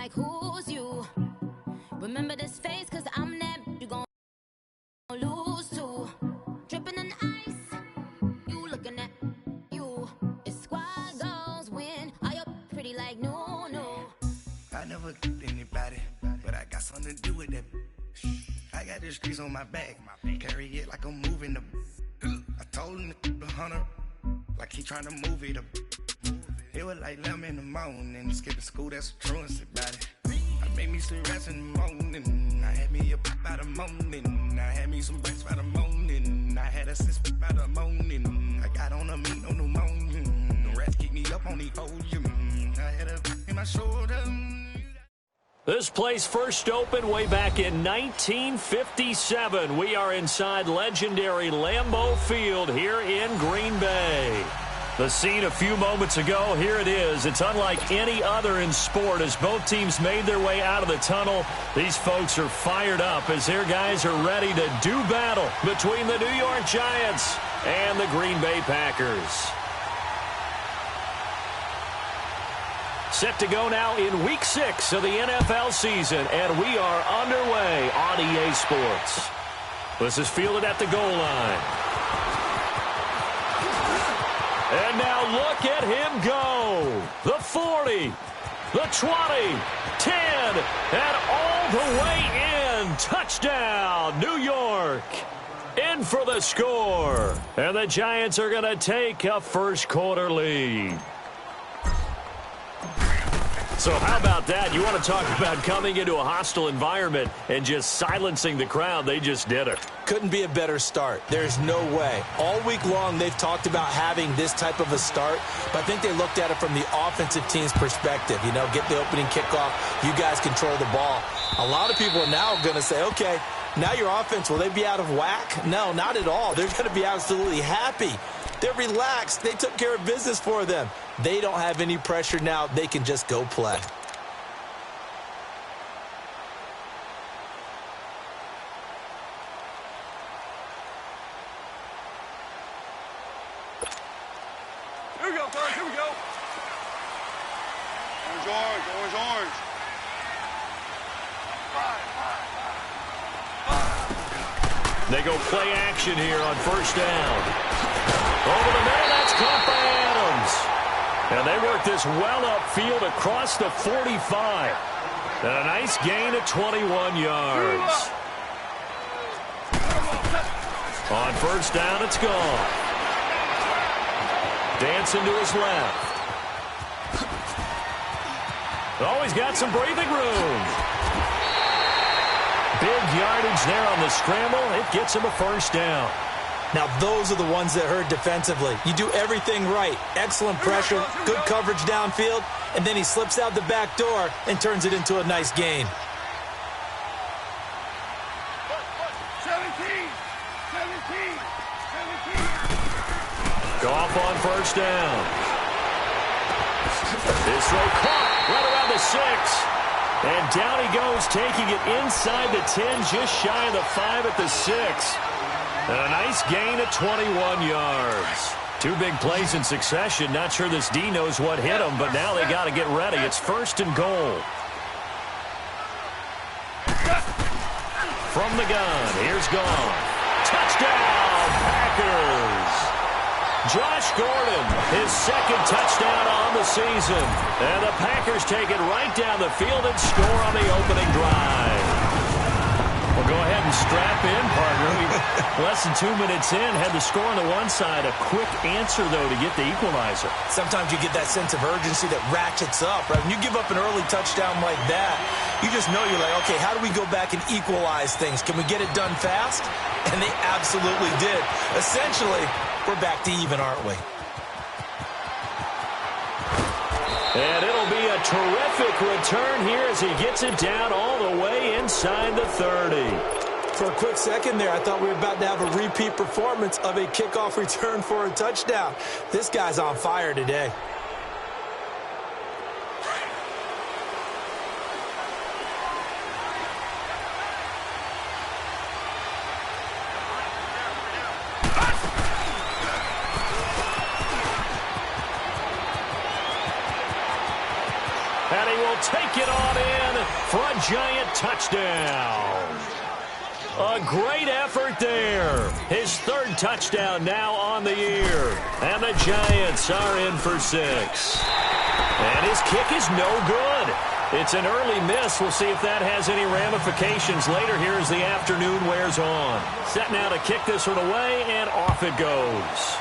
like, who's you? Remember this face, cause I'm that you gon' lose to. Dripping in ice, you looking at you. It's squad goals win. Are you pretty like no, no? I never killed anybody, but I got something to do with that. I got the streets on my back, carry it like I'm moving the. I told him the hunter, like he trying to move it up. It was like 11 in the morning, skipping school, that's a truancy about it. I made me some rest in the morning, I had me a pop by the morning, I had me some breaks by the morning, I had a six by the morning, I got on a meat on the morning, the rats keep me up on the podium, I had a in my shoulder. This place first opened way back in 1957. We are inside legendary Lambeau Field here in Green Bay. The scene a few moments ago, here it is. It's unlike any other in sport as both teams made their way out of the tunnel. These folks are fired up as their guys are ready to do battle between the New York Giants and the Green Bay Packers. Set to go now in Week 6 of the NFL season, and we are underway on EA Sports. This is fielded at the goal line. And now look at him go. The 40, the 20, 10, and all the way in. Touchdown, New York. In for the score. And the Giants are going to take a first quarter lead. So how about that? You want to talk about coming into a hostile environment and just silencing the crowd? They just did it. Couldn't be a better start. There's no way. All week long, they've talked about having this type of a start, but I think they looked at it from the offensive team's perspective. You know, get the opening kickoff. You guys control the ball. A lot of people are now going to say, okay, now your offense, will they be out of whack? No, not at all. They're going to be absolutely happy. They're relaxed. They took care of business for them. They don't have any pressure now. They can just go play. Here we go, guys. Here we go. Orange, orange, orange, orange. They go play action here on first down. Over the middle, that's caught by Adams. And they work this well upfield across the 45. And a nice gain of 21 yards. On first down, it's gone. Dancing to his left. Oh, he's got some breathing room. Big yardage there on the scramble. It gets him a first down. Now, those are the ones that hurt defensively. You do everything right. Excellent pressure, good coverage downfield, and then he slips out the back door and turns it into a nice gain. 17. Goff on first down. This throw caught right around the 6. And down he goes, taking it inside the 10, just shy of the 5 at the 6. And a nice gain of 21 yards. Two big plays in succession. Not sure this D knows what hit him, but now they got to get ready. It's first and goal. From the gun, here's Goff. Touchdown, Packers. Josh Gordon, his second touchdown on the season. And the Packers take it right down the field and score on the opening drive. Well, go ahead and strap in, partner. Less than 2 minutes in, had the score on the one side. A quick answer, though, to get the equalizer. Sometimes you get that sense of urgency that ratchets up, right? When you give up an early touchdown like that, you just know you're like, okay, how do we go back and equalize things? Can we get it done fast? And they absolutely did. Essentially, we're back to even, aren't we? And it'll be a terrific return here as he gets it down all the way inside the 30. For a quick second there, I thought we were about to have a repeat performance of a kickoff return for a touchdown. This guy's on fire today. And he will take it on in. for a Giant touchdown. A great effort there. His third touchdown now on the year. And the Giants are in for 6. And his kick is no good. It's an early miss. We'll see if that has any ramifications later here as the afternoon wears on. Set now to kick this one away, and off it goes.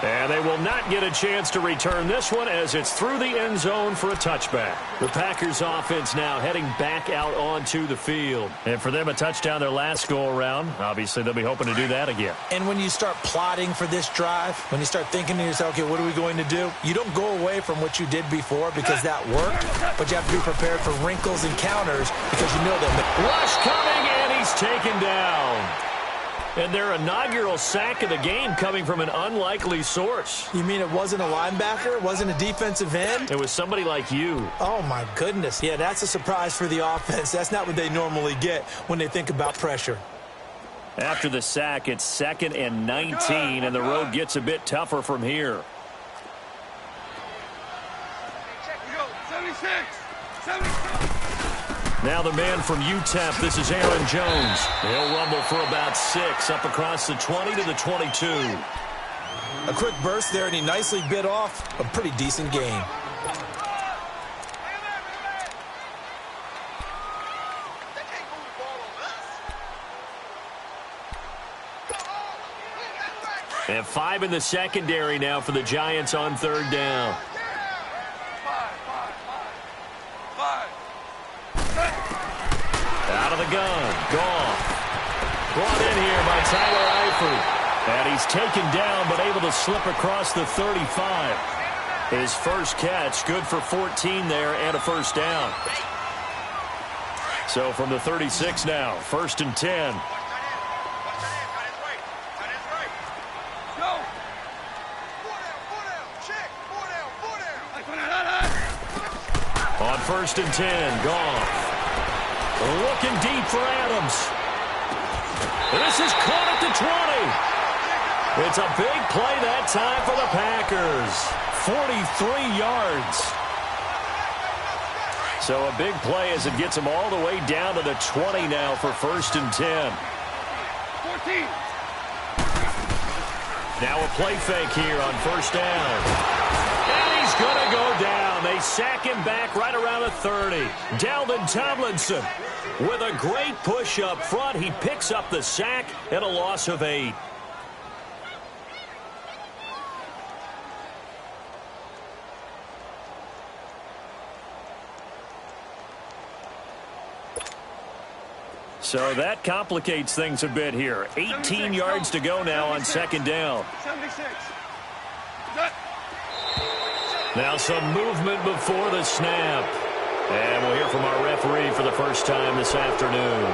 And they will not get a chance to return this one as it's through the end zone for a touchback. The Packers offense now heading back out onto the field. And for them, a touchdown their last go-around. Obviously, they'll be hoping to do that again. And when you start plotting for this drive, when you start thinking to yourself, okay, what are we going to do? You don't go away from what you did before because that worked, but you have to be prepared for wrinkles and counters because you know that. Rush coming, and he's taken down. And their inaugural sack of the game coming from an unlikely source. You mean it wasn't a linebacker? It wasn't a defensive end? It was somebody like you. Oh, my goodness. Yeah, that's a surprise for the offense. That's not what they normally get when they think about pressure. After the sack, it's 2nd and 19, and the road gets a bit tougher from here. 76. 76. Now the man from UTEP, this is Aaron Jones. He'll rumble for about 6, up across the 20 to the 22. A quick burst there, and he nicely bit off a pretty decent game. And 5 in the secondary now for the Giants on 3rd down. Out of the gun. Goff. Brought in here by Tyler Eifert. And he's taken down but able to slip across the 35. His first catch, good for 14 there and a first down. So from the 36 now, 1st and 10. On 1st and 10, Goff. Looking deep for Adams. This is caught at the 20. It's a big play that time for the Packers. 43 yards. So a big play as it gets them all the way down to the 20 now for 1st and 10. 14. Now a play fake here on 1st down. And he's going to go down. They sack him back right around the 30. Dalvin Tomlinson with a great push up front. He picks up the sack and a loss of 8. So that complicates things a bit here. 18 yards to go now on 2nd down. 76. Now some movement before the snap. And we'll hear from our referee for the first time this afternoon.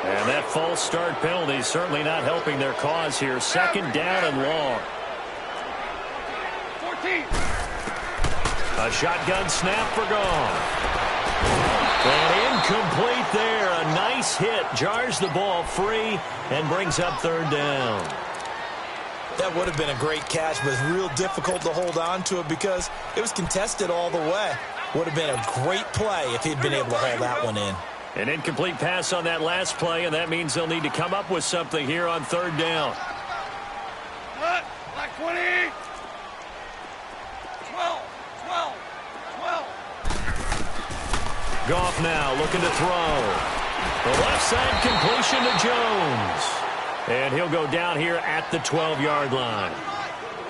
And that false start penalty is certainly not helping their cause here. 2nd down and long. 14. A shotgun snap for Goff. And incomplete there. A nice hit. Jars the ball free and brings up 3rd down. That would have been a great catch, but it's real difficult to hold on to it because it was contested all the way. Would have been a great play if he'd been able to hold that one in. An incomplete pass on that last play, and that means they'll need to come up with something here on 3rd down. Like 20. 12. 12. 12. Goff now looking to throw. The left side completion to Jones. And he'll go down here at the 12-yard line.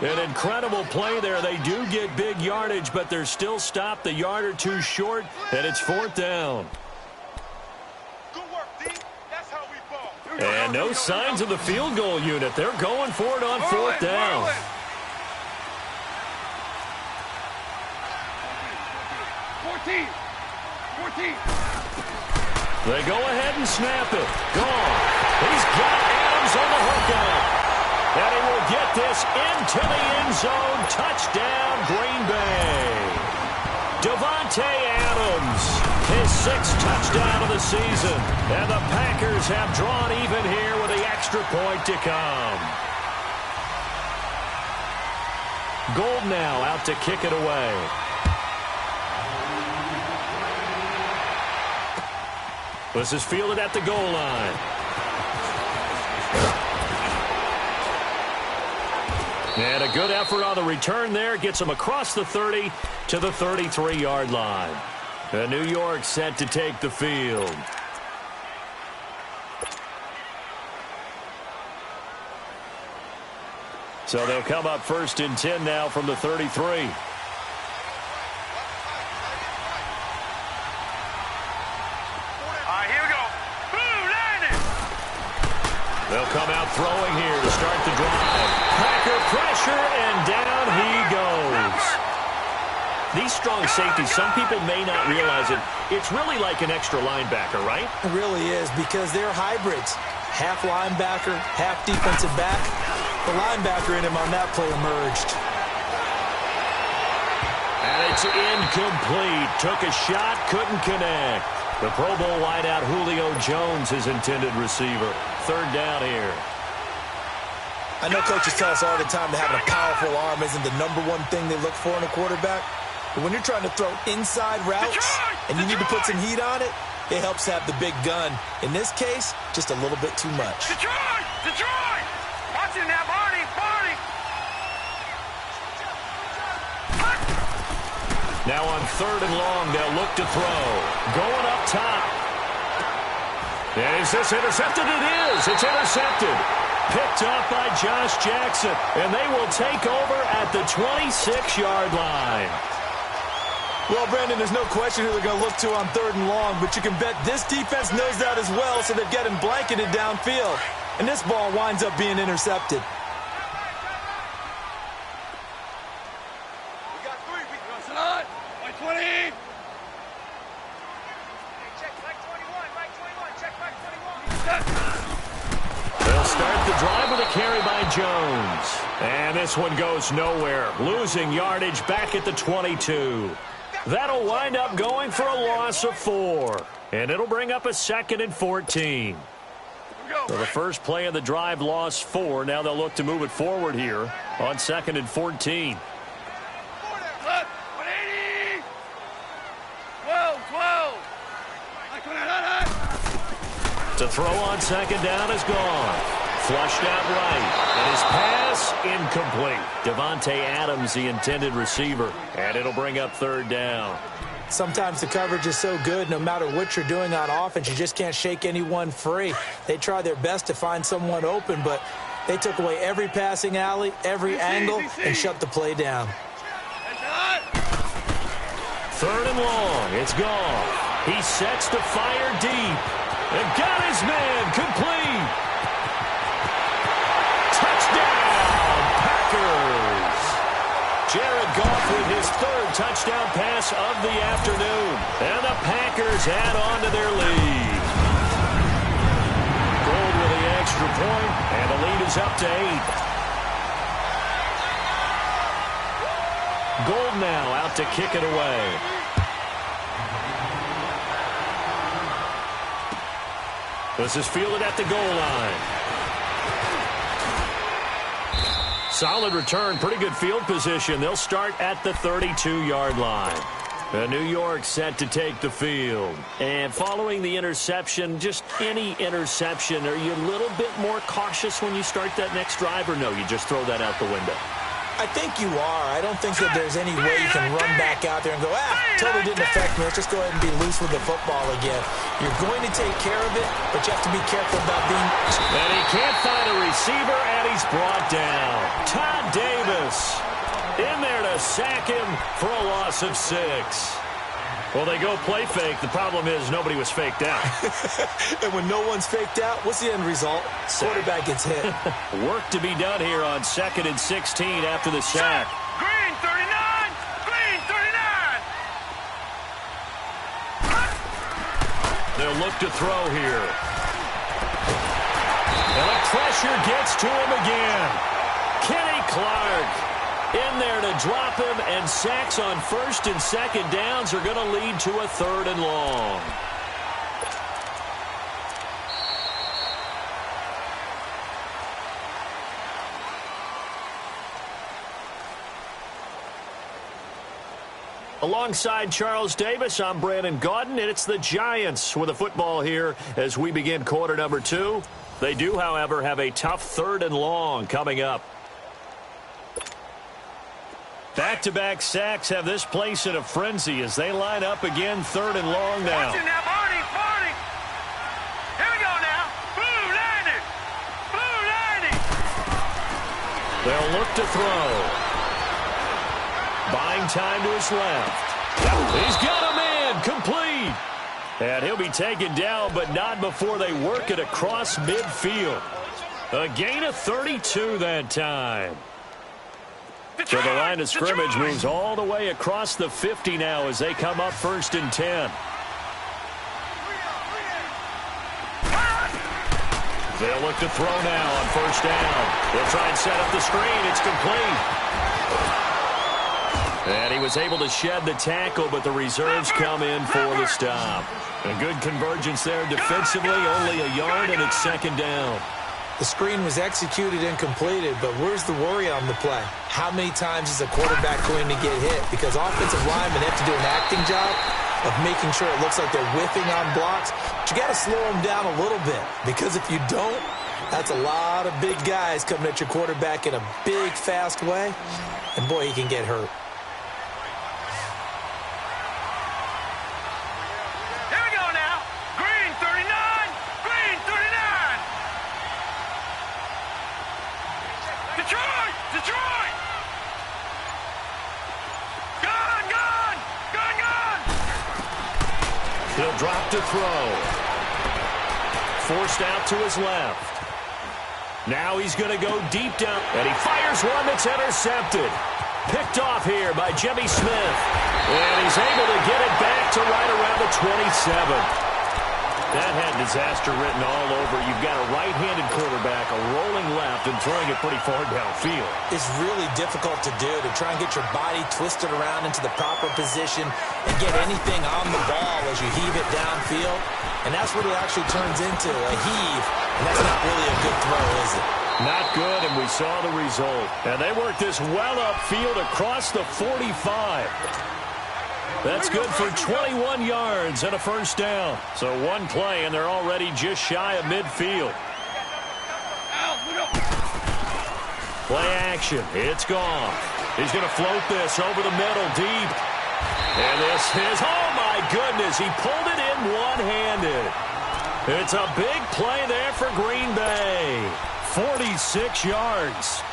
An incredible play there. They do get big yardage, but they're still stopped a yard or two short, and it's 4th down. Good work, D. That's how we ball. And no signs of the field goal unit. They're going for it on 4th down. 14. 14. They go ahead and snap it. Gone. He's got Adams on the hookup. And he will get this into the end zone. Touchdown, Green Bay. Davante Adams, his 6th touchdown of the season. And the Packers have drawn even here with the extra point to come. Gold now out to kick it away. This is fielded at the goal line. And a good effort on the return there. Gets him across the 30 to the 33-yard line. And New York set to take the field. So they'll come up 1st and 10 now from the 33. Here we go. Boom, landed. They'll come out throwing here to start the drive. Packer pressure, and down he goes. These strong safeties, some people may not realize it. It's really like an extra linebacker, right? It really is, because they're hybrids. Half linebacker, half defensive back. The linebacker in him on that play emerged. And it's incomplete. Took a shot, couldn't connect. The Pro Bowl wideout Julio Jones, his intended receiver. 3rd down here. I know coaches tell us all the time that having a powerful arm isn't the #1 thing they look for in a quarterback. But when you're trying to throw inside routes and you need to put some heat on it, it helps to have the big gun. In this case, just a little bit too much. Detroit! Detroit! Watch it now, Barney! Barney! Now on 3rd and long, they'll look to throw. Going up top. And is this intercepted? It is. It's intercepted. Picked off by Josh Jackson. And they will take over at the 26-yard line. Well, Brandon, there's no question who they're going to look to on 3rd and long, but you can bet this defense knows that as well, so they're getting blanketed downfield. And this ball winds up being intercepted. We got 3. We cross it on. By 20. Check back 21. Back 21. Check back 21. They'll start the drive with a carry by Jones. And this one goes nowhere. Losing yardage back at the 22. That'll wind up going for a loss of 4. And it'll bring up a 2nd and 14. So the first play of the drive lost 4. Now they'll look to move it forward here on 2nd and 14. 180. 12. To throw on 2nd down is gone. Flushed out right. And his pass incomplete. Devontae Adams, the intended receiver. And it'll bring up 3rd down. Sometimes the coverage is so good, no matter what you're doing on offense, you just can't shake anyone free. They try their best to find someone open, but they took away every passing alley, every angle, and shut the play down. 3rd and long. It's gone. He sets to fire deep. And got his man complete. Touchdown, Packers. Jared Goff with his 3rd touchdown pass of the afternoon. And the Packers add on to their lead. Gold with the extra point, and the lead is up to 8. Gold now out to kick it away. This is fielded at the goal line. Solid return, pretty good field position. They'll start at the 32-yard line. New York set to take the field. And following the interception, just any interception, are you a little bit more cautious when you start that next drive, or no, you just throw that out the window? I think you are. I don't think that there's any way you can run back out there and go, totally didn't affect me. Let's just go ahead and be loose with the football again. You're going to take care of it, but you have to be careful about being... And he can't find a receiver, and he's brought down. Todd Davis in there to sack him for a loss of 6. Well, they go play fake. The problem is nobody was faked out. And when no one's faked out, what's the end result? Quarterback gets hit. Work to be done here on 2nd and 16 after the sack. Green 39. Green 39. They'll look to throw here. And the pressure gets to him again. Kenny Clark in there to drop him, and sacks on 1st and 2nd downs are going to lead to a 3rd and long. Alongside Charles Davis, I'm Brandon Gaudin, and it's the Giants with the football here as we begin quarter number 2. They do, however, have a tough 3rd and long coming up. Back-to-back sacks have this place in a frenzy as they line up again 3rd and long now. Watch it now, Barney. Here we go now. Blue landing. They'll look to throw. Buying time to his left. He's got a man complete. And he'll be taken down, but not before they work it across midfield. A gain of 32 that time. So the line of scrimmage moves all the way across the 50 now as they come up 1st and 10. They'll look to throw now on 1st down. They'll try and set up the screen. It's complete. And he was able to shed the tackle, but the reserves come in for the stop. A good convergence there defensively, only a yard, and it's 2nd down. The screen was executed and completed, but where's the worry on the play? How many times is a quarterback going to get hit? Because offensive linemen have to do an acting job of making sure it looks like they're whiffing on blocks. But you got to slow them down a little bit, because if you don't, that's a lot of big guys coming at your quarterback in a big, fast way. And, boy, he can get hurt. Detroit! Gun! He'll drop to throw. Forced out to his left. Now he's going to go deep down. And he fires one that's intercepted. Picked off here by Jimmy Smith. And he's able to get it back to right around the 27. That had disaster written all over. You've got a right-handed quarterback, a rolling left, and throwing it pretty far downfield. It's really difficult to do, to try and get your body twisted around into the proper position and get anything on the ball as you heave it downfield. And that's what it actually turns into, a heave. And that's not really a good throw, is it? Not good, and we saw the result. And they worked this well upfield across the 45. That's good for 21 yards and a 1st down. So one play, and they're already just shy of midfield. Play action. It's gone. He's going to float this over the middle deep. And this is, oh my goodness, he pulled it in one-handed. It's a big play there for Green Bay. 46 yards.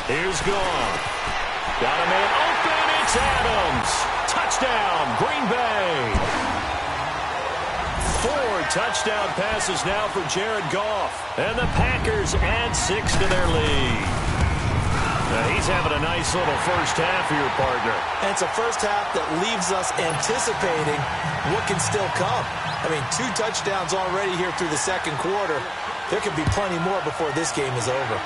Here's gone. Got a man open. It's Adams. Touchdown, Green Bay. 4 touchdown passes now for Jared Goff. And the Packers add 6 to their lead. Now he's having a nice little first half here, partner. And it's a first half that leaves us anticipating what can still come. I mean, 2 touchdowns already here through the 2nd quarter. There could be plenty more before this game is over.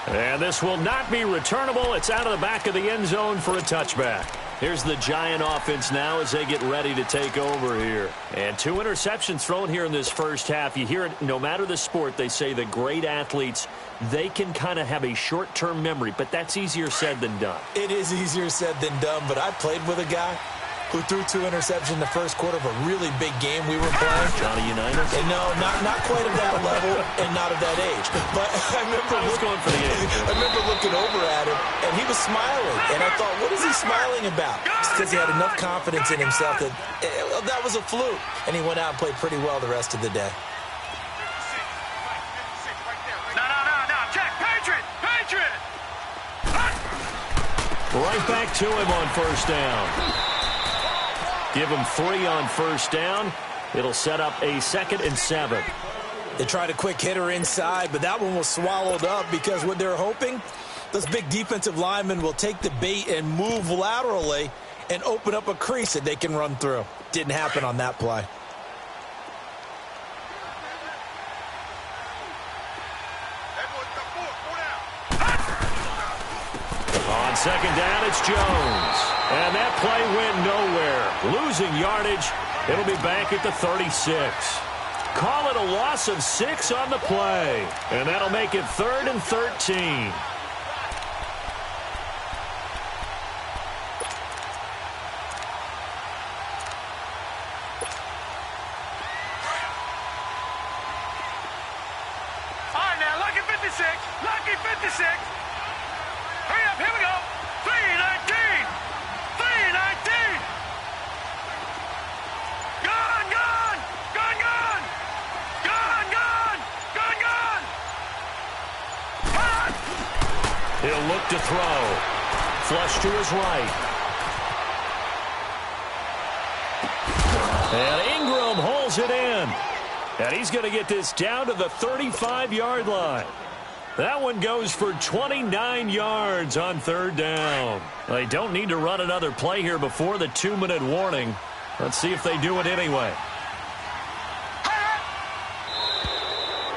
And this will not be returnable. It's out of the back of the end zone for a touchback. Here's the Giant offense now as they get ready to take over here. And 2 interceptions thrown here in this first half. You hear it, no matter the sport, they say the great athletes, they can kind of have a short-term memory, but that's easier said than done. It is easier said than done, but I played with a guy who threw 2 interceptions in the first quarter of a really big game we were playing. Johnny Unitas? And no, not quite at that level and not of that age. But I remember looking over at him, and he was smiling. And I thought, what is he smiling about? It's because he had enough confidence in himself that that was a fluke. And he went out and played pretty well the rest of the day. No. Check. Patriot. Right back to him on 1st down. Give him 3 on 1st down. It'll set up a 2nd and 7. They tried a quick hitter inside, but that one was swallowed up because what they're hoping, those big defensive linemen will take the bait and move laterally and open up a crease that they can run through. Didn't happen on that play. On second down, it's Jones. And that play went nowhere. Losing yardage. It'll be back at the 36. Call it a loss of 6 on the play. And that'll make it 3rd and 13. Lucky 56. Hurry up, here we go. 319. 319. Gone, gone. Gone, gone. Gone, gone. Gone, gone. Hot. He'll look to throw. Flush to his right. And Ingram holds it in. And he's going to get this down to the 35-yard line. That one goes for 29 yards on 3rd down. They don't need to run another play here before the 2-minute warning. Let's see if they do it anyway.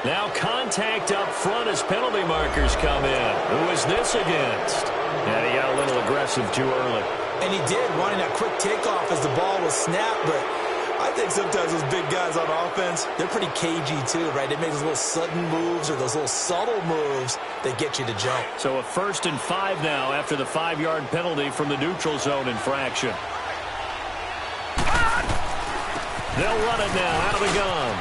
Now contact up front as penalty markers come in. Who is this against? And he got a little aggressive too early. And he did, wanting that quick takeoff as the ball was snapped, but I think sometimes those big guys on offense, they're pretty cagey too, right? They make those little sudden moves or those little subtle moves that get you to jump. So a 1st and 5 now after the 5-yard penalty from the neutral zone infraction. They'll run it now out of the gun.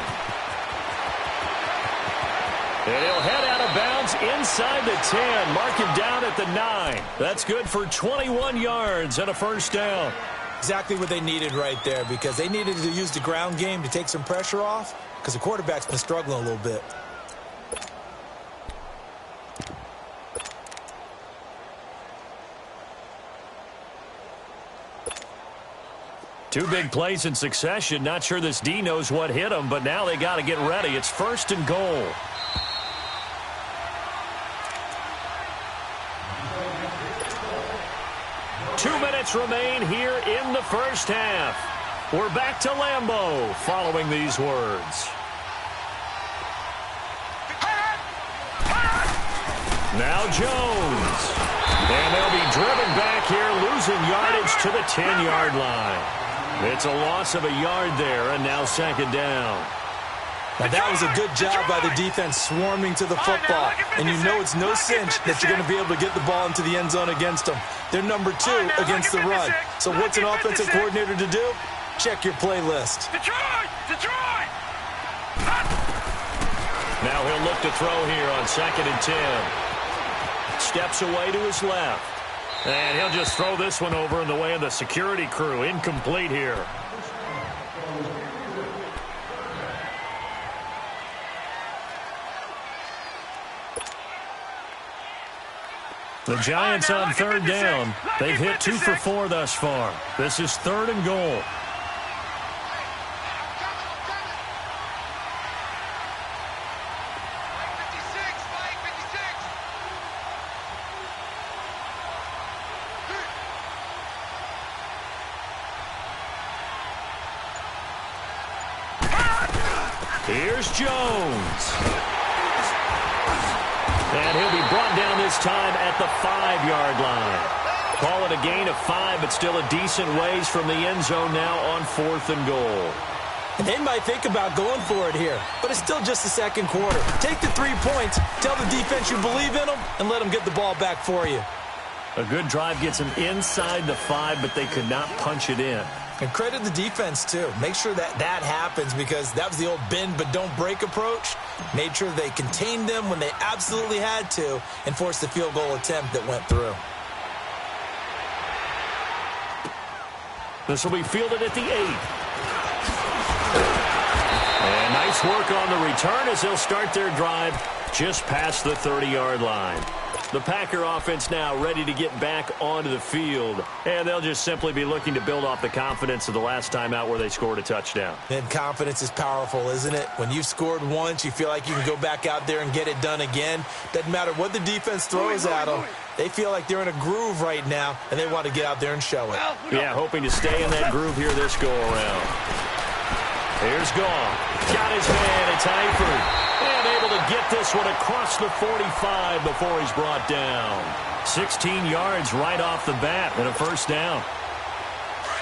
And he'll head out of bounds inside the 10. Mark him down at the 9. That's good for 21 yards and a 1st down. Exactly what they needed right there, because they needed to use the ground game to take some pressure off, because the quarterback's been struggling a little bit. Two big plays in succession. Not sure this D knows what hit him, but now they got to get ready. It's 1st and goal. Remain here in the 1st half. We're back to Lambeau following these words. Now Jones. And they'll be driven back here, losing yardage to the 10-yard line. It's a loss of a yard there, and now 2nd down. Now that was a good job by the defense swarming to the football. And you know it's no cinch that you're going to be able to get the ball into the end zone against them. They're number 2 against the run. So what's an offensive coordinator to do? Check your playlist. Detroit! Detroit! Now he'll look to throw here on 2nd and 10. Steps away to his left. And he'll just throw this one over in the way of the security crew. Incomplete here. The Giants on 3rd down. They've hit 2 for 4 thus far. This is 3rd and goal. Here's Jones. And he'll be brought down this time at the 5-yard line. Call it a gain of 5, but still a decent ways from the end zone now on 4th and goal. They might think about going for it here, but it's still just the 2nd quarter. Take the 3 points, tell the defense you believe in them, and let them get the ball back for you. A good drive gets them inside the 5, but they could not punch it in. And credit the defense, too. Make sure that happens, because that was the old bend but don't break approach. Made sure they contained them when they absolutely had to and forced the field goal attempt that went through. This will be fielded at the 8. And nice work on the return as they'll start their drive just past the 30-yard line. The Packer offense now ready to get back onto the field, and they'll just simply be looking to build off the confidence of the last time out where they scored a touchdown. And confidence is powerful, isn't it? When you've scored once, you feel like you can go back out there and get it done again. Doesn't matter what the defense throws at them. They feel like they're in a groove right now, and they want to get out there and show it. Yeah, hoping to stay in that groove here this go-around. Here's Goff. Got his man. It's Eifert. And able to get get this one across the 45 before he's brought down. 16 yards right off the bat and a first down.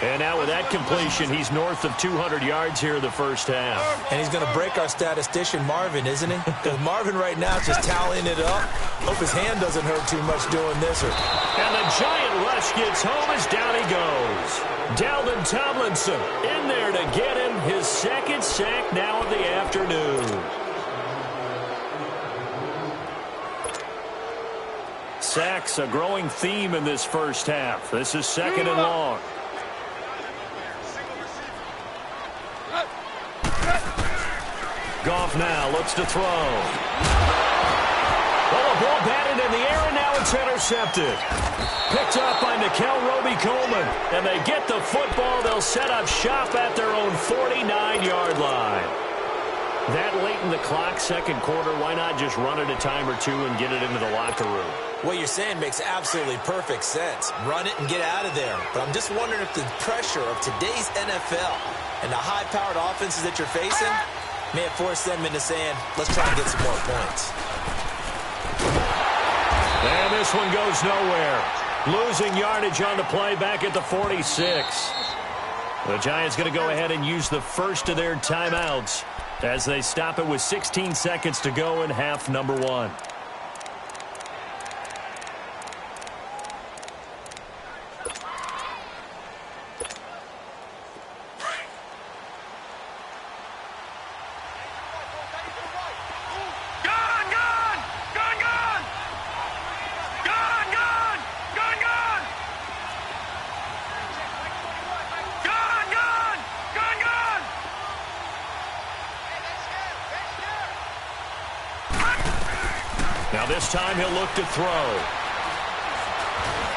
And now with that completion, he's north of 200 yards here in the first half. And he's going to break our statistician Marvin, isn't he? Because Marvin right now is just tallying it up. Hope his hand doesn't hurt too much doing this. And the giant rush gets home as down he goes. Dalvin Tomlinson in there to get him his second sack now of the afternoon. Sacks a growing theme in this first half. This is second and long. Goff now looks to throw. Well, a ball batted in the air, and now it's intercepted. Picked up by Nickel Roby-Coleman. And they get the football. They'll set up shop at their own 49-yard line. That late in the clock, second quarter, why not just run it a time or two and get it into the locker room? What you're saying makes absolutely perfect sense. Run it and get out of there. But I'm just wondering if the pressure of today's NFL and the high-powered offenses that you're facing may have forced them into saying, let's try and get some more points. And this one goes nowhere. Losing yardage on the play back at the 46. The Giants going to go ahead and use the first of their timeouts as they stop it with 16 seconds to go in half number one. Now this time he'll look to throw.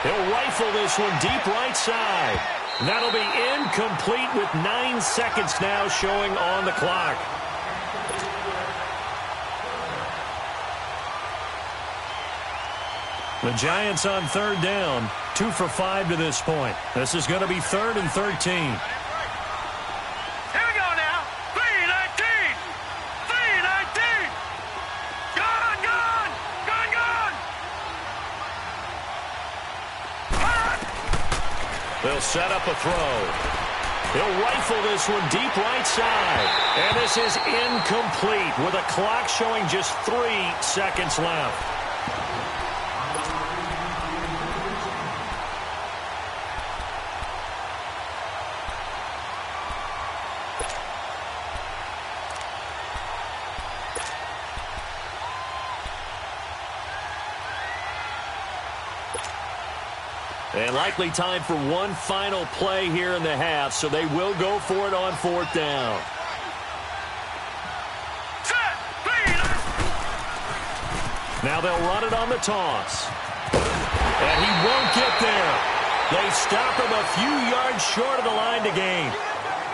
He'll rifle this one deep right side. That'll be incomplete with 9 seconds now showing on the clock. The Giants on third down, 2 for 5 to this point. This is going to be 3rd and 13. They'll set up a throw. He'll rifle this one deep right side. And this is incomplete with a clock showing just 3 seconds left. And likely time for one final play here in the half, so they will go for it on 4th down. Now they'll run it on the toss. And he won't get there. They stop him a few yards short of the line to gain.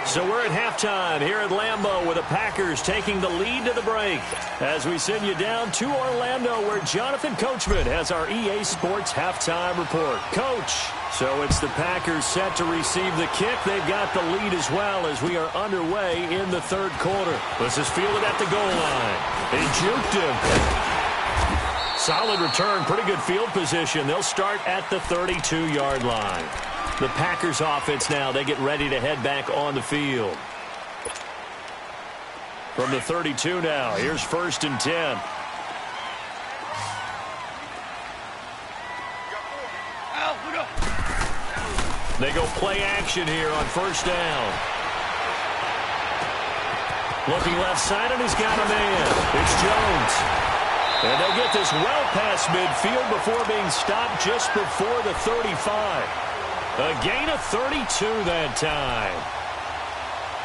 So we're at halftime here at Lambeau with the Packers taking the lead to the break as we send you down to Orlando where Jonathan Coachman has our EA Sports halftime report. Coach, so it's the Packers set to receive the kick. They've got the lead as well as we are underway in the 3rd quarter. This is fielded at the goal line. They juked him. Solid return, pretty good field position. They'll start at the 32-yard line. The Packers offense now, they get ready to head back on the field. From the 32 now, here's 1st and 10. They go play action here on 1st down. Looking left side, and he's got a man. It's Jones. And they'll get this well past midfield before being stopped just before the 35. A gain of 32 that time.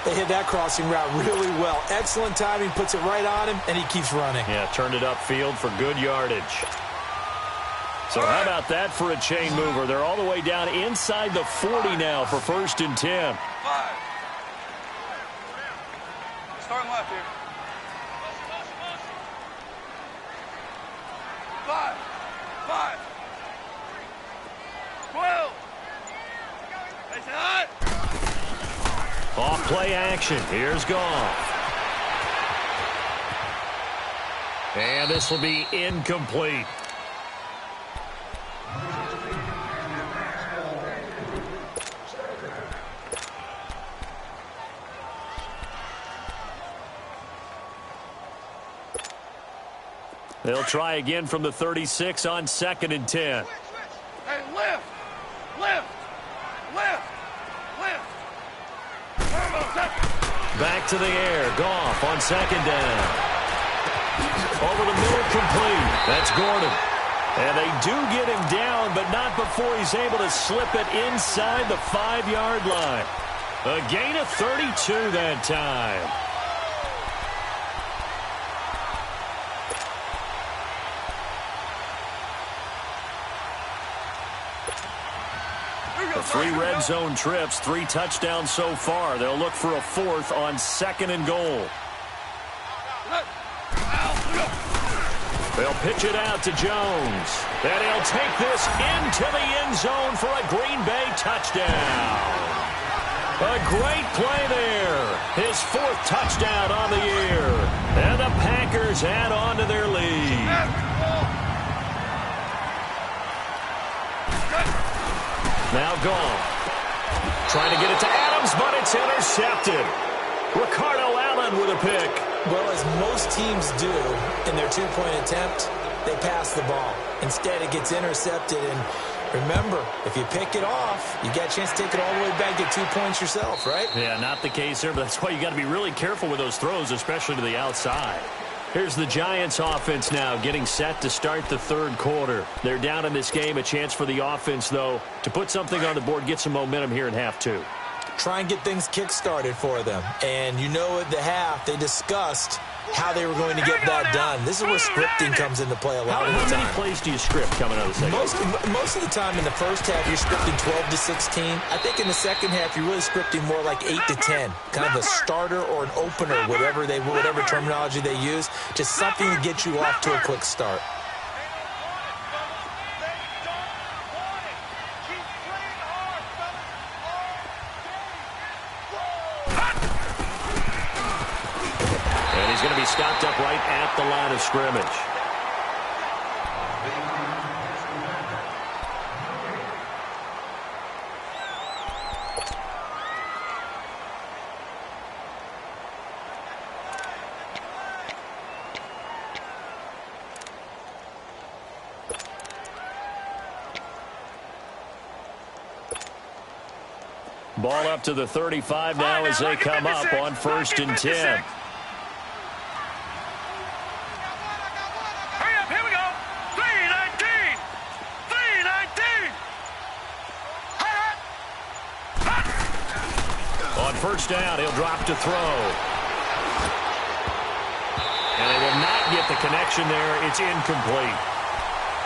They hit that crossing route really well. Excellent timing, puts it right on him, and he keeps running. Yeah, turned it upfield for good yardage. So how about that for a chain mover? They're all the way down inside the 40 now for 1st and 10. 5. Starting left here. 5. 5. 12. Off play action. Here's Goff. And this will be incomplete. They'll try again from the 36 on 2nd and 10. Hey, lift! Back to the air. Goff on 2nd down. Over the middle, complete. That's Gordon. And they do get him down, but not before he's able to slip it inside the 5-yard line. A gain of 32 that time. The 3 red zone trips, 3 touchdowns so far. They'll look for a 4th on 2nd and goal. They'll pitch it out to Jones. And he'll take this into the end zone for a Green Bay touchdown. A great play there. His 4th touchdown on the year. And the Packers add on to their lead. Now gone. Trying to get it to Adams, but it's intercepted. Ricardo Allen with a pick. Well, as most teams do in their 2-point attempt, they pass the ball. Instead, it gets intercepted. And remember, if you pick it off, you got a chance to take it all the way back, get 2 points yourself, right? Yeah, not the case there, but that's why you got to be really careful with those throws, especially to the outside. Here's the Giants offense now getting set to start the 3rd quarter. They're down in this game. A chance for the offense, though, to put something on the board, get some momentum here in half 2. Try and get things kick-started for them. And you know at the half, they discussed how they were going to get that done. This is where scripting comes into play a lot of the time. How many plays do you script coming out of the second? Most of the time in the first half, you're scripting 12 to 16. I think in the second half, you're really scripting more like 8 to 10. Kind of a starter or an opener, whatever terminology they use. Just something to get you off to a quick start. He's going to be stopped up right at the line of scrimmage. Ball up to the 35 now as they come up on 1st and 10. First down, he'll drop to throw. And they will not get the connection there. It's incomplete.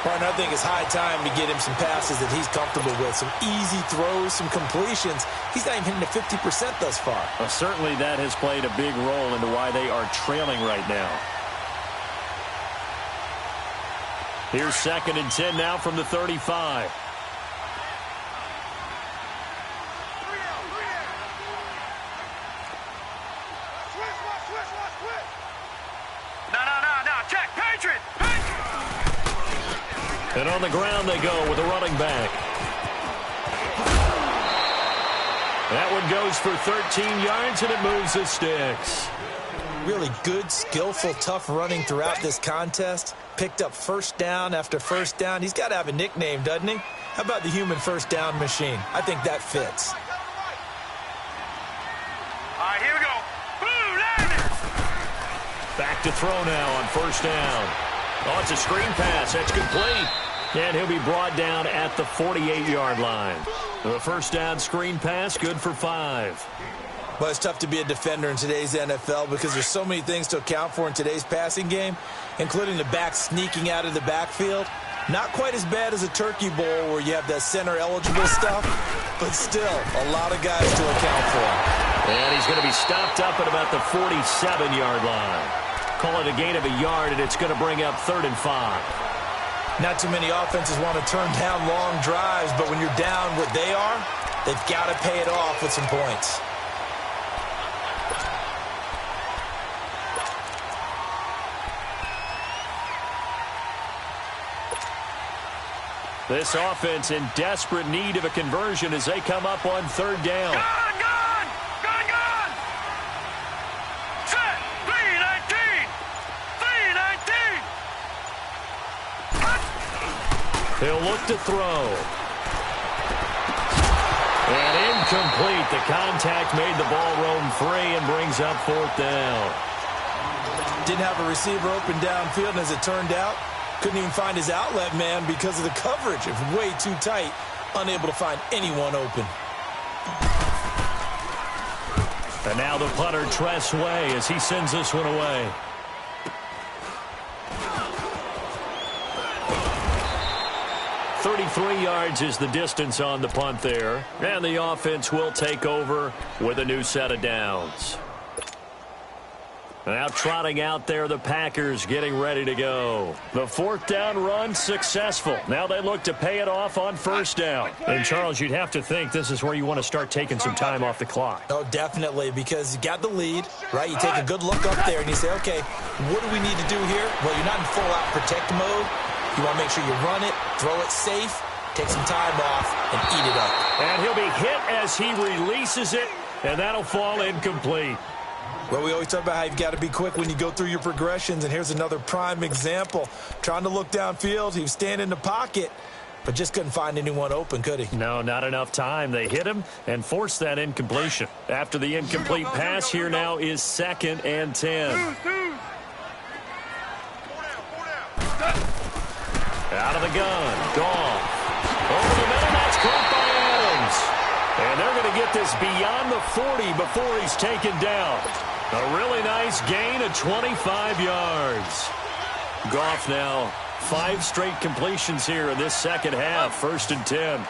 Martin, I think it's high time to get him some passes that he's comfortable with. Some easy throws, some completions. He's not even hitting to 50% thus far. Well, certainly that has played a big role into why they are trailing right now. Here's 2nd and 10 now from the 35. And on the ground they go with a running back. That one goes for 13 yards, and it moves the sticks. Really good, skillful, tough running throughout this contest. Picked up first down after first down. He's got to have a nickname, doesn't he? How about the human first down machine? I think that fits. All right, here we go. Boom, back to throw now on first down. Oh, it's a screen pass. That's complete. And he'll be brought down at the 48-yard line. The first down screen pass, good for 5. Well, it's tough to be a defender in today's NFL because there's so many things to account for in today's passing game, including the back sneaking out of the backfield. Not quite as bad as a turkey bowl where you have that center-eligible stuff, but still a lot of guys to account for. And he's going to be stopped up at about the 47-yard line. Call it a gain of a yard, and it's going to bring up 3rd and 5. Not too many offenses want to turn down long drives, but when you're down what they are, they've got to pay it off with some points. This offense in desperate need of a conversion as they come up on third down. Gone, gone! Gone, gone! Set! 3-19! 3-19! He'll look to throw. And incomplete. The contact made the ball roam free and brings up fourth down. Didn't have a receiver open downfield, and as it turned out, couldn't even find his outlet man because of the coverage. It was way too tight, unable to find anyone open. And now the punter, Tress Way, as he sends this one away. .33 yards is the distance on the punt there. And the offense will take over with a new set of downs. Now trotting out there, the Packers getting ready to go. The fourth down run successful. Now they look to pay it off on first down. And, Charles, you'd have to think this is where you want to start taking some time off the clock. Oh, definitely, because you got the lead, right? You take a good look up there and you say, okay, what do we need to do here? Well, you're not in full-out protect mode. You want to make sure you run it, throw it safe, take some time off, and eat it up. And he'll be hit as he releases it, and that'll fall incomplete. Well, we always talk about how you've got to be quick when you go through your progressions, and here's another prime example. Trying to look downfield, he was standing in the pocket, but just couldn't find anyone open, could he? No, not enough time. They hit him and forced that incompletion. After the incomplete pass, here now is 2nd and 10. Out of the gun, Goff. Over the middle, that's caught by Adams. And they're going to get this beyond the 40 before he's taken down. A really nice gain of 25 yards. Goff now 5 straight completions here in this second half. 1st and 10.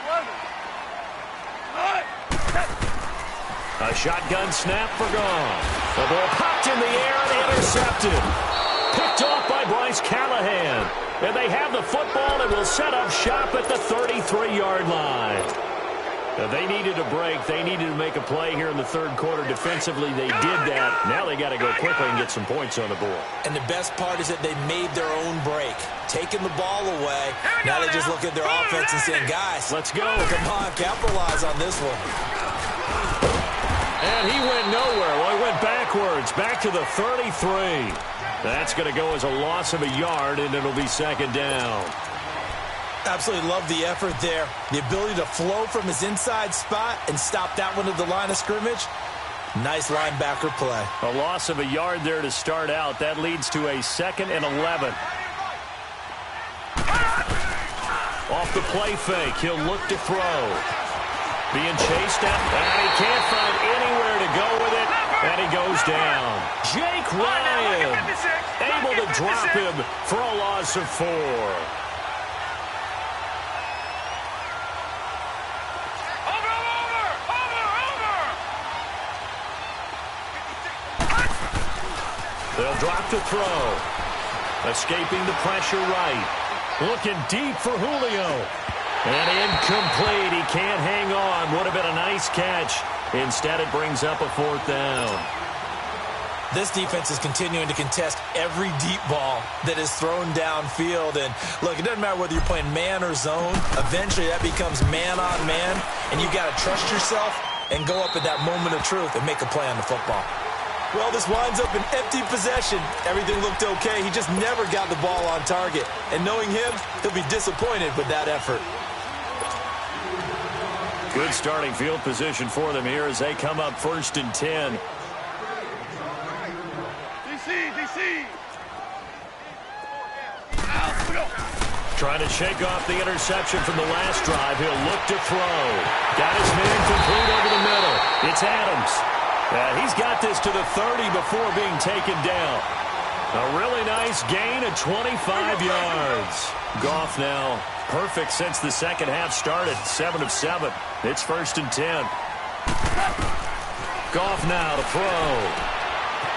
A shotgun snap for Goff. The ball popped in the air and intercepted. Picked off by Bryce Callahan. And they have the football and will set up shop at the 33-yard line. Now, they needed a break. They needed to make a play here in the third quarter. Defensively, they did that. Now they got to go quickly and get some points on the board. And the best part is that they made their own break, taking the ball away. Now they just look at their offense and saying, guys, let's go. Come on, capitalize on this one. And he went nowhere. Well, he went backwards, back to the 33. That's going to go as a loss of a yard, and it'll be 2nd down. Absolutely love the effort there. The ability to flow from his inside spot and stop that one at the line of scrimmage. Nice linebacker play. A loss of a yard there to start out. That leads to a 2nd and 11. Off the play fake, he'll look to throw. Being chased out, and he can't find anywhere to go with it, and he goes down. Jake Ryan able to drop him for a loss of 4. They'll drop to throw. Escaping the pressure right. Looking deep for Julio. And incomplete. He can't hang on. Would have been a nice catch. Instead, it brings up a 4th down. This defense is continuing to contest every deep ball that is thrown downfield. And, look, it doesn't matter whether you're playing man or zone. Eventually, that becomes man on man. And you've got to trust yourself and go up at that moment of truth and make a play on the football. Well, this winds up an empty possession. Everything looked okay. He just never got the ball on target. And knowing him, he'll be disappointed with that effort. Good starting field position for them here as they come up 1st and 10. DC. Trying to shake off the interception from the last drive. He'll look to throw. Got his man complete over the middle. It's Adams. He's got this to the 30 before being taken down. A really nice gain of 25 yards. Goff now perfect since the second half started. 7 of 7. It's 1st and 10. Goff now to throw.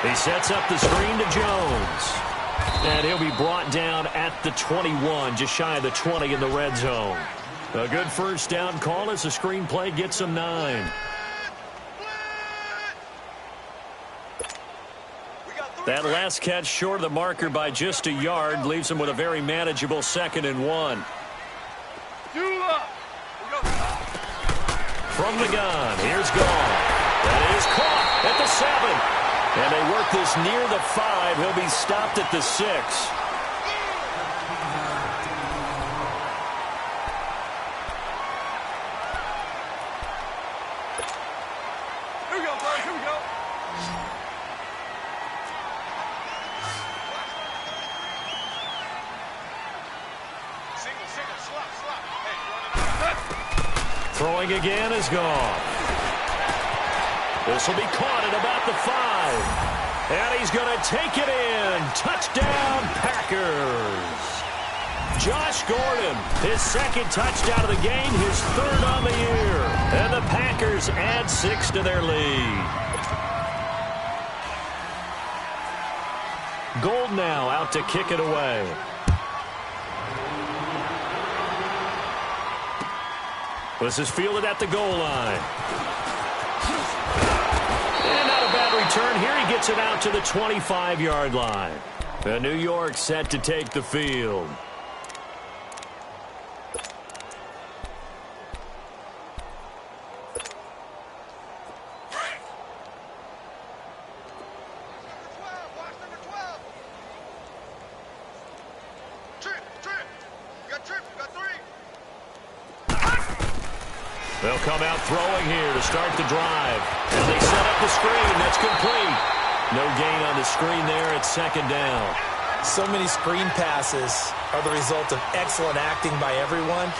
He sets up the screen to Jones. And he'll be brought down at the 21, just shy of the 20 in the red zone. A good first down call as the screenplay gets him 9. That last catch short of the marker by just a yard leaves him with a very manageable 2nd and 1. from the gun. Here's gone. That is caught at the 7. And they work this near the 5. He'll be stopped at the 6. Here we go, boys. Here we go. Single, slap. Hey, you want to Throwing again is gone. This will be caught at about the 5. And he's going to take it in. Touchdown, Packers. Josh Gordon, his second touchdown of the game, his third on the year. And the Packers add 6 to their lead. Gold now out to kick it away. This is fielded at the goal line. And not a bad return here. He gets it out to the 25-yard line. And New York set to take the field. They'll come out throwing here to start the drive. And they set up the screen. That's complete. No gain on the screen there at second down. So many screen passes are the result of excellent acting by everyone.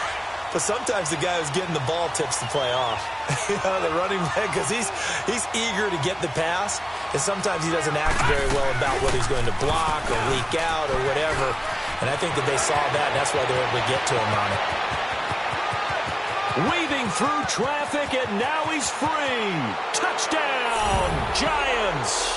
But sometimes the guy who's getting the ball tips the play off. The running back, because he's eager to get the pass. And sometimes he doesn't act very well about whether he's going to block or leak out or whatever. And I think that they saw that, and that's why they were able to get to him on it. Weaving through traffic, and now he's free. Touchdown, Giants.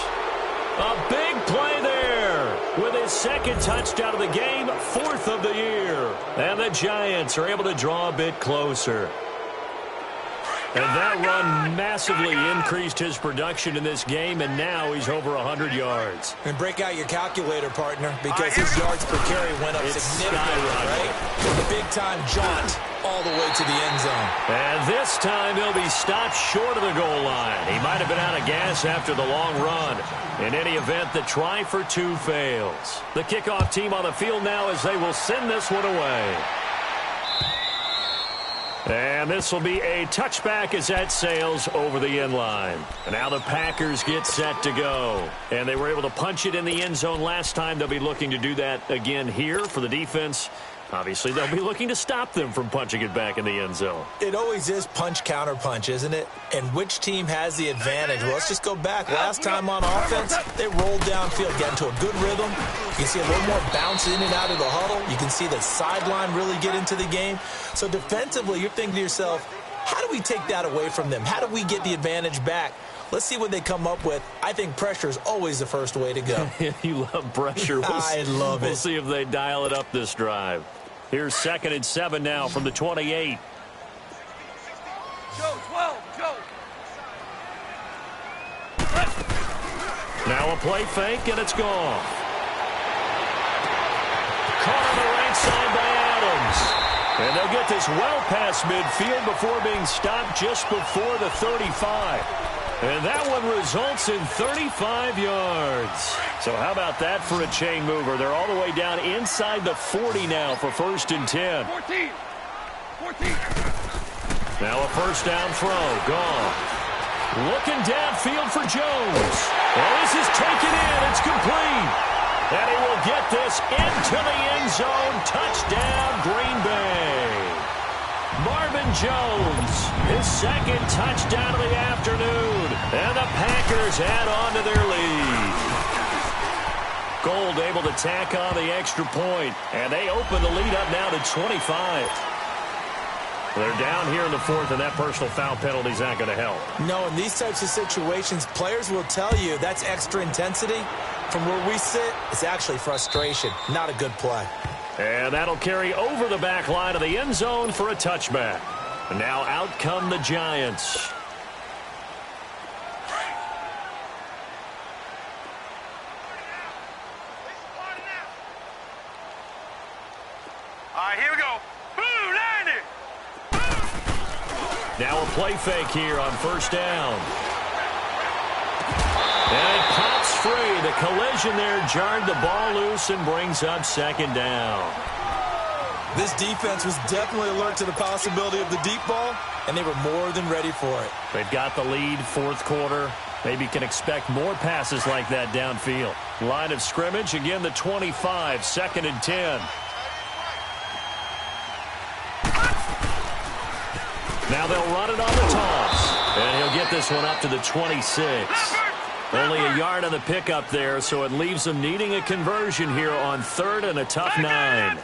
A big play there with his second touchdown of the game, 4th of the year. And the Giants are able to draw a bit closer. And that run massively increased his production in this game, and now he's over 100 yards. And break out your calculator, partner, because his yards per carry went up significantly, right? From the big-time jaunt all the way to the end zone. And this time he'll be stopped short of the goal line. He might have been out of gas after the long run. In any event, the try for 2 fails. The kickoff team on the field now as they will send this one away. And this will be a touchback as that sails over the end line. And now the Packers get set to go. And they were able to punch it in the end zone last time. They'll be looking to do that again here for the defense. Obviously, they'll be looking to stop them from punching it back in the end zone. It always is punch, counter punch, isn't it? And which team has the advantage? Well, let's just go back. Last time on offense, they rolled downfield, got into a good rhythm. You can see a little more bounce in and out of the huddle. You can see the sideline really get into the game. So defensively, you're thinking to yourself, how do we take that away from them? How do we get the advantage back? Let's see what they come up with. I think pressure is always the first way to go. You love pressure. I love it. We'll see if they dial it up this drive. Here's 2nd and 7 now from the 28. Now a play fake, and it's gone. Caught on the right side by Adams. And they'll get this well past midfield before being stopped just before the 35. And that one results in 35 yards. So how about that for a chain mover? They're all the way down inside the 40 now for 1st and 10. 14. Now a first down throw. Gone. Looking downfield for Jones. Well, this is taken in. It's complete. And he will get this into the end zone. Touchdown, Green Bay. Marvin Jones, his second touchdown of the afternoon. And the Packers add on to their lead. Gold able to tack on the extra point. And they open the lead up now to 25. They're down here in the 4th, and that personal foul penalty is not going to help. No, in these types of situations, players will tell you that's extra intensity. From where we sit, it's actually frustration. Not a good play. And that'll carry over the back line of the end zone for a touchback. And now out come the Giants. All right, here we go. Boo, 90. Now a play fake here on first down. And it pops free. The collision there jarred the ball loose and brings up second down. This defense was definitely alert to the possibility of the deep ball, and they were more than ready for it. They've got the lead, fourth quarter. Maybe can expect more passes like that downfield. Line of scrimmage, again the 25, second and 10. Now they'll run it on the toss. And he'll get this one up to the 26. Only a yard on the pickup there, so it leaves them needing a conversion here on third and a tough 9.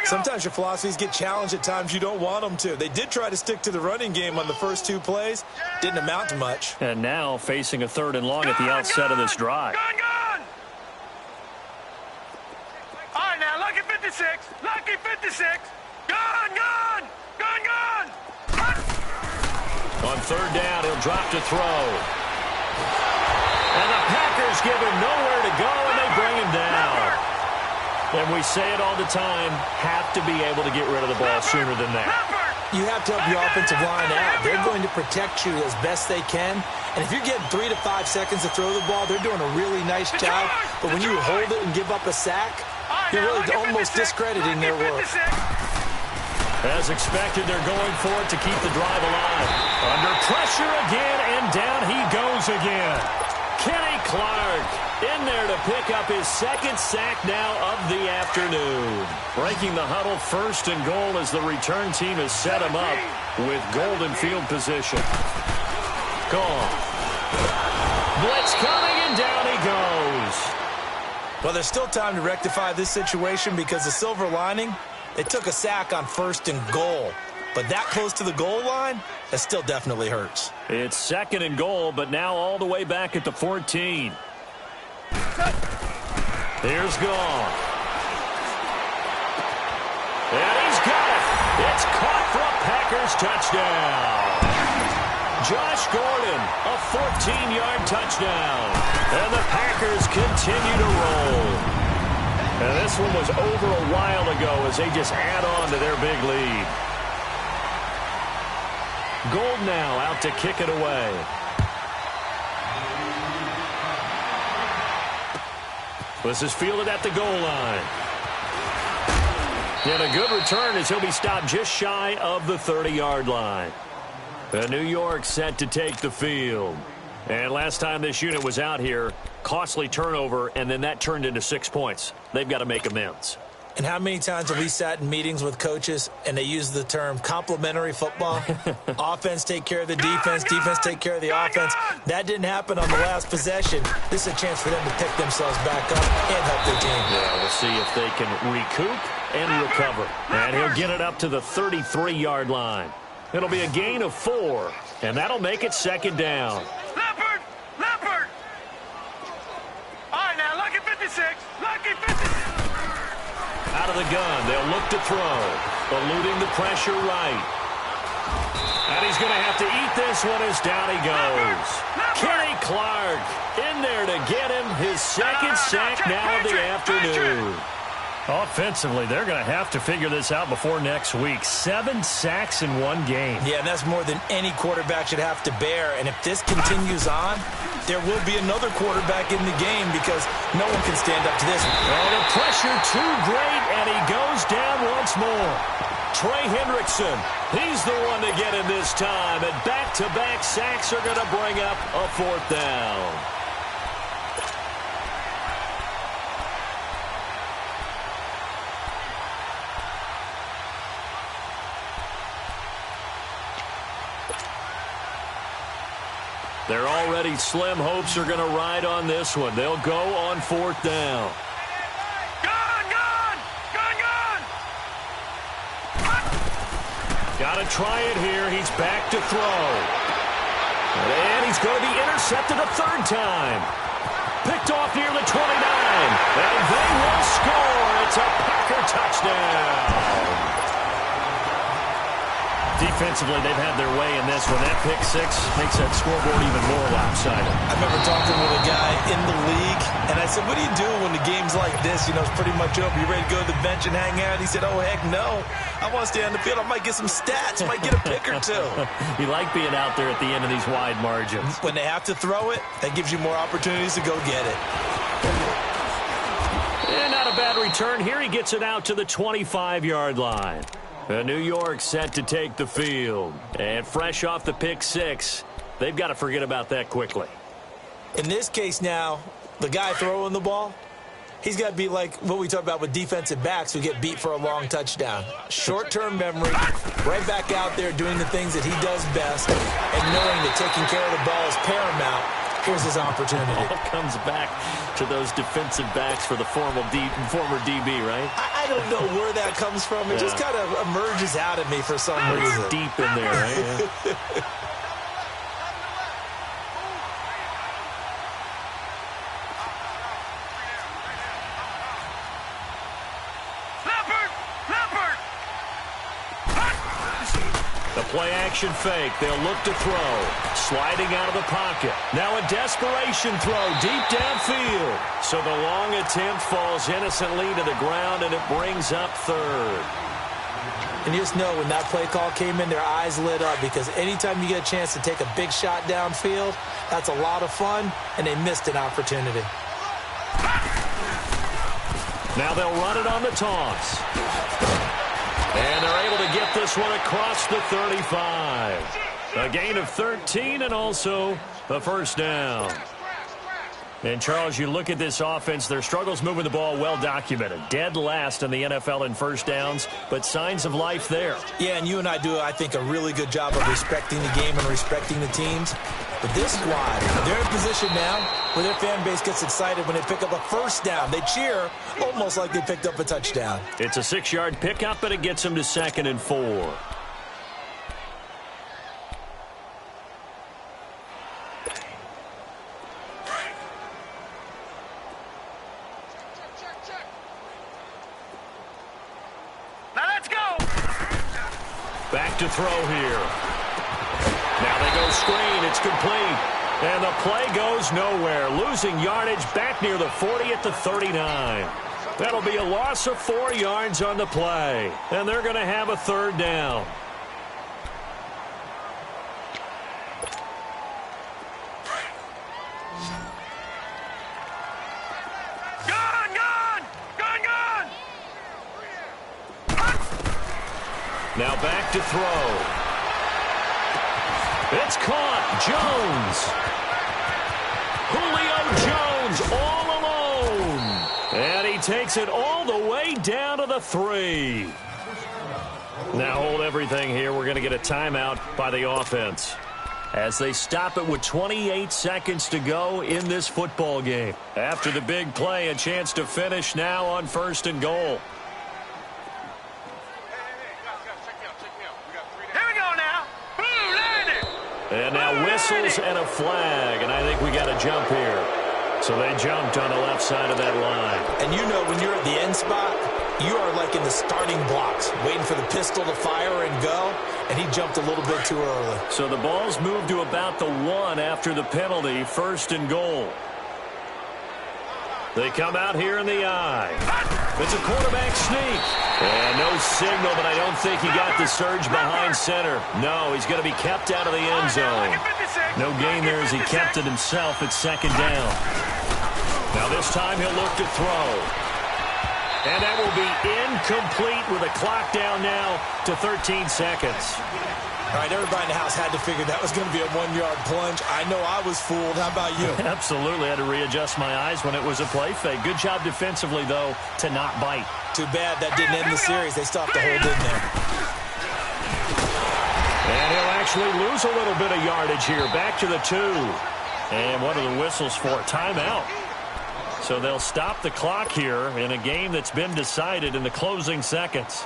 Sometimes your philosophies get challenged at times you don't want them to. They did try to stick to the running game on the first 2 plays. Didn't amount to much. And now facing a third and long at the outset of this drive. Gun! All right, now, lucky 56. Lucky 56. Gun! On third down, he'll drop to throw. And the Packers give him nowhere to go, and they bring him down. And we say it all the time, have to be able to get rid of the ball sooner than that. You have to help your offensive line out. They're going to protect you as best they can. And if you're getting 3 to 5 seconds to throw the ball, they're doing a really nice job. But when you hold it and give up a sack, you're really almost discrediting their work. As expected, they're going for it to keep the drive alive. Under pressure again, and down he goes again. Kenny Clark in there to pick up his second sack now of the afternoon. Breaking the huddle, first and goal as the return team has set him up with golden field position. Gone. Blitz coming, and down he goes. Well, there's still time to rectify this situation because the silver lining, they took a sack on first and goal. But that close to the goal line, that still definitely hurts. It's second and goal, but now all the way back at the 14. Here's Gone. And he's got it. It's caught for a Packers touchdown. Josh Gordon, a 14-yard touchdown. And the Packers continue to roll. And this one was over a while ago as they just add on to their big lead. Gold now out to kick it away. This is fielded at the goal line. And a good return as he'll be stopped just shy of the 30-yard line. The New York set to take the field. And last time this unit was out here, costly turnover, and then that turned into 6 points. They've got to make amends. And how many times have we sat in meetings with coaches and they use the term complementary football? Offense take care of the defense, defense take care of the offense. That didn't happen on the last possession. This is a chance for them to pick themselves back up and help their team. Yeah, we'll see if they can recoup and recover. And he'll get it up to the 33-yard line. It'll be a gain of 4, and that'll make it second down. Leopard! All right, now, lucky 56. Lucky 56. Out of the gun, they'll look to throw. Eluding the pressure right. And he's going to have to eat this one as down he goes. Kenny Clark in there to get him his second sack now of the afternoon. Offensively, they're going to have to figure this out before next week. 7 sacks in one game. Yeah, and that's more than any quarterback should have to bear. And if this continues on, there will be another quarterback in the game because no one can stand up to this. Oh, the pressure too great, and he goes down once more. Trey Hendrickson, he's the one to get him this time. And back-to-back sacks are going to bring up a 4th down. They're already slim hopes are going to ride on this one. They'll go on 4th down. Gun! Got to try it here. He's back to throw. And he's going to be intercepted a 3rd time. Picked off near the 29. And they will score. It's a Packer touchdown. defensively, they've had their way in this one. That pick six makes that scoreboard even more lopsided. I remember talking with a guy in the league, and I said, what do you do when the game's like this? You know, it's pretty much over. You ready to go to the bench and hang out? He said, oh, heck no. I want to stay on the field. I might get some stats. I might get a pick or two. You like being out there at the end of these wide margins. When they have to throw it, that gives you more opportunities to go get it. And not a bad return here. He gets it out to the 25-yard line. New York set to take the field. And fresh off the pick six, they've got to forget about that quickly. In this case now, the guy throwing the ball, he's got to be like what we talk about with defensive backs who get beat for a long touchdown. Short-term memory, right back out there doing the things that he does best, and knowing that taking care of the ball is paramount. Here's his opportunity. All comes back to those defensive backs for the former DB, right? I don't know where that comes from. It just kind of emerges out of me for some reason. It's deep in there, right? Yeah. Play-action fake. They'll look to throw. Sliding out of the pocket. Now a desperation throw deep downfield. So the long attempt falls innocently to the ground, and it brings up third. And you just know when that play call came in, their eyes lit up, because anytime you get a chance to take a big shot downfield, that's a lot of fun, and they missed an opportunity. Now they'll run it on the toss. And they're able to get this one across the 35. A gain of 13 and also a first down. And, Charles, you look at this offense, their struggles moving the ball well documented. Dead last in the NFL in first downs, but signs of life there. Yeah, and you and I do, I think, a really good job of respecting the game and respecting the teams. But this squad, they're in a position now where their fan base gets excited when they pick up a first down. They cheer almost like they picked up a touchdown. It's a 6-yard pickup, and it gets them to 2nd and 4. Back to throw here. Now they go screen. It's complete. And the play goes nowhere. Losing yardage back near the 40 at the 39. That'll be a loss of 4 yards on the play. And they're going to have a third down. Now back to throw. It's caught. Jones. Julio Jones all alone. And he takes it all the way down to the 3. Now hold everything here. We're going to get a timeout by the offense as they stop it with 28 seconds to go in this football game. After the big play, a chance to finish now on 1st and goal. And now whistles and a flag, and I think we got a jump here. So they jumped on the left side of that line. And you know when you're at the end spot, you are like in the starting blocks, waiting for the pistol to fire and go, and he jumped a little bit too early. So the ball's moved to about the 1 after the penalty, 1st and goal. They come out here in the eye. It's a quarterback sneak. And no signal, but I don't think he got the surge behind center. No, he's going to be kept out of the end zone. No gain there as he kept it himself at 2nd down. Now this time he'll look to throw. And that will be incomplete with a clock down now to 13 seconds. All right, everybody in the house had to figure that was going to be a 1-yard plunge. I know I was fooled. How about you? Absolutely. I had to readjust my eyes when it was a play fake. Good job defensively, though, to not bite. Too bad that didn't end the series. They still have to hold in there. And he'll actually lose a little bit of yardage here. Back to the 2. And what are the whistles for? Timeout. So they'll stop the clock here in a game that's been decided in the closing seconds.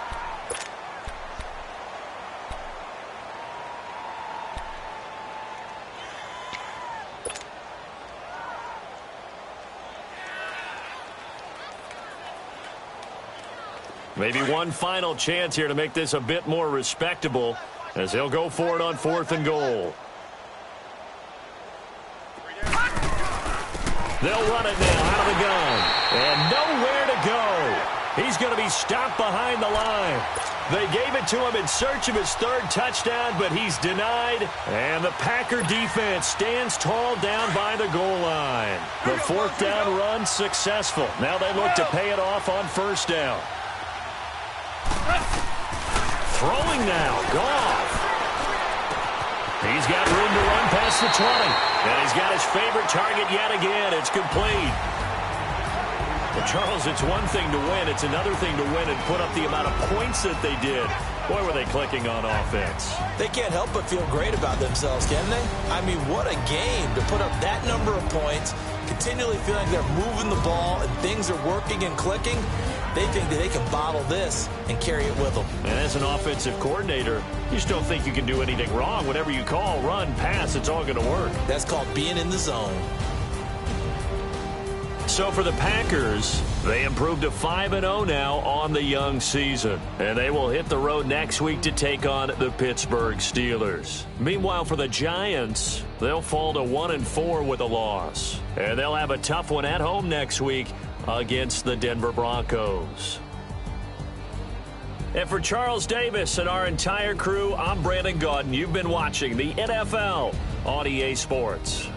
Maybe one final chance here to make this a bit more respectable as he'll go for it on 4th and goal. They'll run it now out of the gun. And nowhere to go. He's going to be stopped behind the line. They gave it to him in search of his 3rd touchdown, but he's denied. And the Packer defense stands tall down by the goal line. The 4th down run successful. Now they look to pay it off on 1st down. Throwing now, Goff. He's got room to run past the 20. And he's got his favorite target yet again. It's complete. Well, Charles, it's one thing to win. It's another thing to win and put up the amount of points that they did. Boy, were they clicking on offense. They can't help but feel great about themselves, can they? I mean, what a game to put up that number of points, continually feeling like they're moving the ball and things are working and clicking. They think that they can bottle this and carry it with them. And as an offensive coordinator, you just don't think you can do anything wrong. Whatever you call, run, pass, it's all going to work. That's called being in the zone. So for the Packers, they improved to 5-0 now on the young season. And they will hit the road next week to take on the Pittsburgh Steelers. Meanwhile, for the Giants, they'll fall to 1-4 with a loss. And they'll have a tough one at home next week against the Denver Broncos. And for Charles Davis and our entire crew, I'm Brandon Gaudin. You've been watching the NFL on EA Sports.